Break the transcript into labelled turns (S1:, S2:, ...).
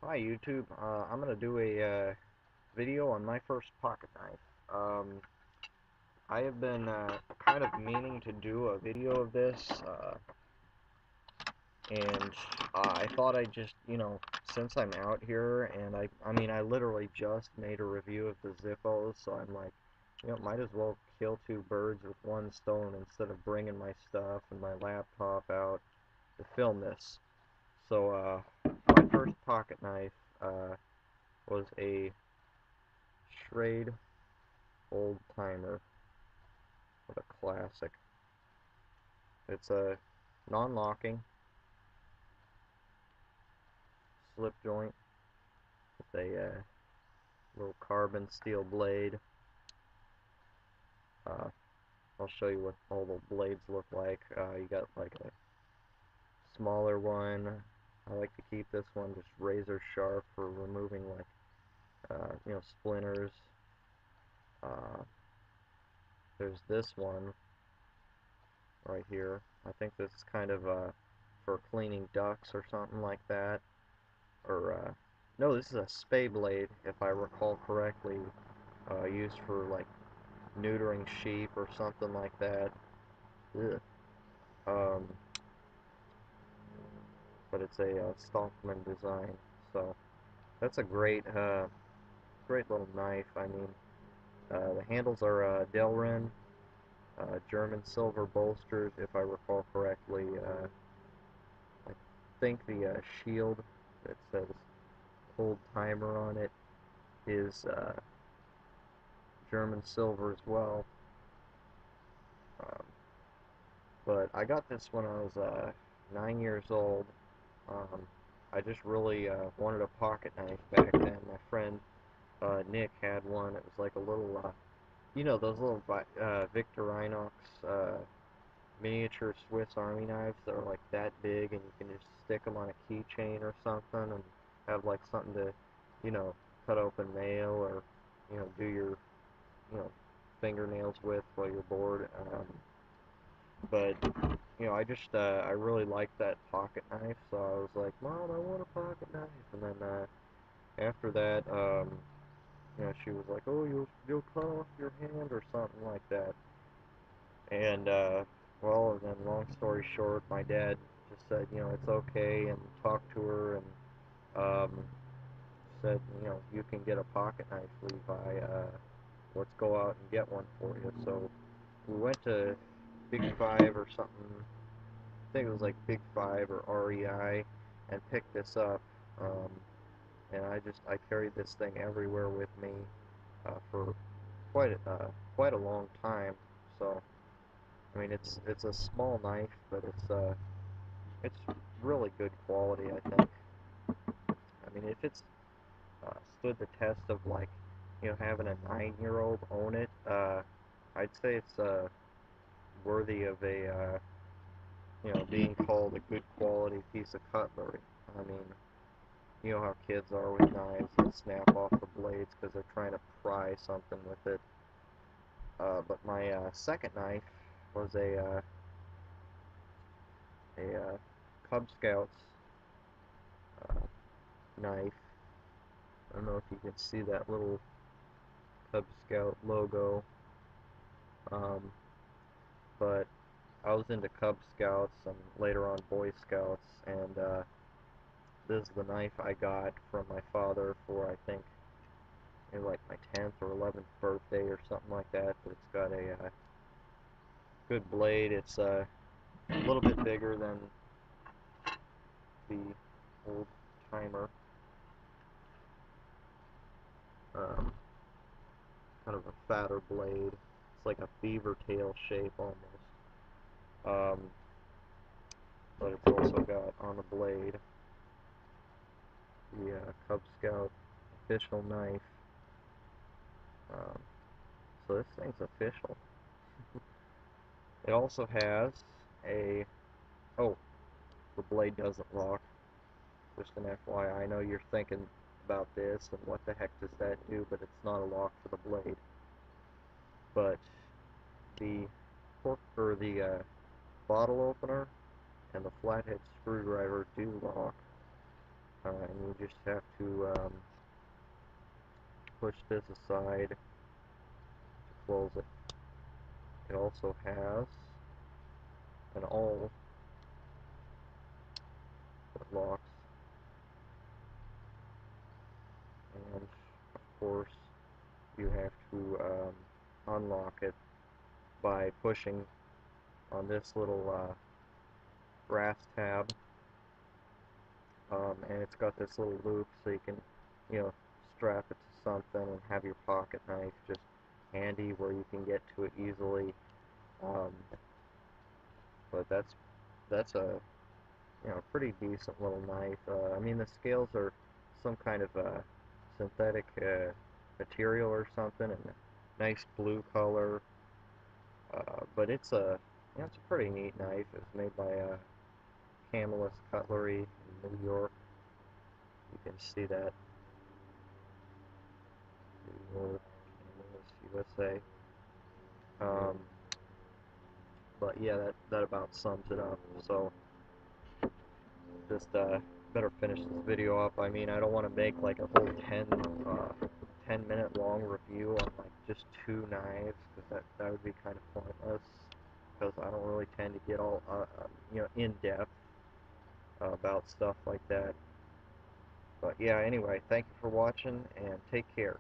S1: Hi YouTube. I'm gonna do a video on my first pocket knife. I have been kind of meaning to do a video of this, and I thought I'd just, since I'm out here, and I mean, I literally just made a review of the Zippos, so I'm like, might as well kill two birds with one stone instead of bringing my stuff and my laptop out to film this. So, my first pocket knife was a Schrade Old Timer. What a classic. It's a non-locking slip joint with a little carbon steel blade. Uh, I'll show you what all the blades look like. You got like a smaller one. I like to keep this one just razor sharp for removing like splinters. Uh, there's this one right here. I think this is kind of for cleaning ducks or something like that. Or no, this is a spay blade, if I recall correctly, used for like neutering sheep or something like that. Ugh. Um, but it's a Stockman design, so that's a great little knife. I mean, the handles are Delrin, German silver bolsters, if I recall correctly. I think the shield that says Old Timer on it is German silver as well. Um, but I got this when I was 9 years old. Um, I just really wanted a pocket knife back then. My friend Nick had one. It was like a little, those little Victorinox miniature Swiss Army knives that are like that big, and you can just stick them on a keychain or something, and have like something to, you know, cut open mail or, do your, you know, fingernails with while you're bored. But I really liked that pocket knife, so I was like, Mom, I want a pocket knife. And then after that, she was like, oh, you'll cut off your hand or something like that. And and then long story short, my dad just said, it's okay, and talked to her, and said, you can get a pocket knife, Levi. Let's go out and get one for you. So we went to Big Five or something. I think it was like Big Five or REI, and picked this up. Um, and I carried this thing everywhere with me for quite a long time. So I mean, it's a small knife, but it's really good quality, I think. I mean, if it's stood the test of like having a 9-year-old own it, I'd say it's worthy of a being called a good quality piece of cutlery. I mean, you know how kids are with knives and snap off the blades because they're trying to pry something with it. But my second knife was a Cub Scouts uh, knife. I don't know if you can see that little Cub Scout logo, um, but I was into Cub Scouts and later on Boy Scouts, and this is the knife I got from my father for, I think, like my 10th or 11th birthday or something like that. But it's got a good blade. It's a little bit bigger than the Old Timer. Um, Kind of a fatter blade. It's like a beaver tail shape almost. Um, but it's also got on the blade the Cub Scout official knife. Um, so this thing's official. It also has a, oh, the blade doesn't lock. Just an FYI, I know you're thinking about this and what the heck does that do, but it's not a lock for the blade. But the cork or the bottle opener and the flathead screwdriver do lock. and you just have to push this aside to close it. It also has an awl that locks, and of course you have to unlock it by pushing on this little brass tab, and it's got this little loop so you can, strap it to something and have your pocket knife just handy where you can get to it easily. Um, but that's a pretty decent little knife. I mean, the scales are some kind of synthetic material or something, and a nice blue color. But it's a pretty neat knife. It's made by Camelus Cutlery in New York. You can see that. New York, Camelus, USA. Um, but yeah, that about sums it up. So just better finish this video up. I mean, I don't want to make like a whole 10-minute long review on like just two knives, because that would be kind of pointless, because I don't really tend to get all in depth about stuff like that. But yeah, anyway, thank you for watching, and take care.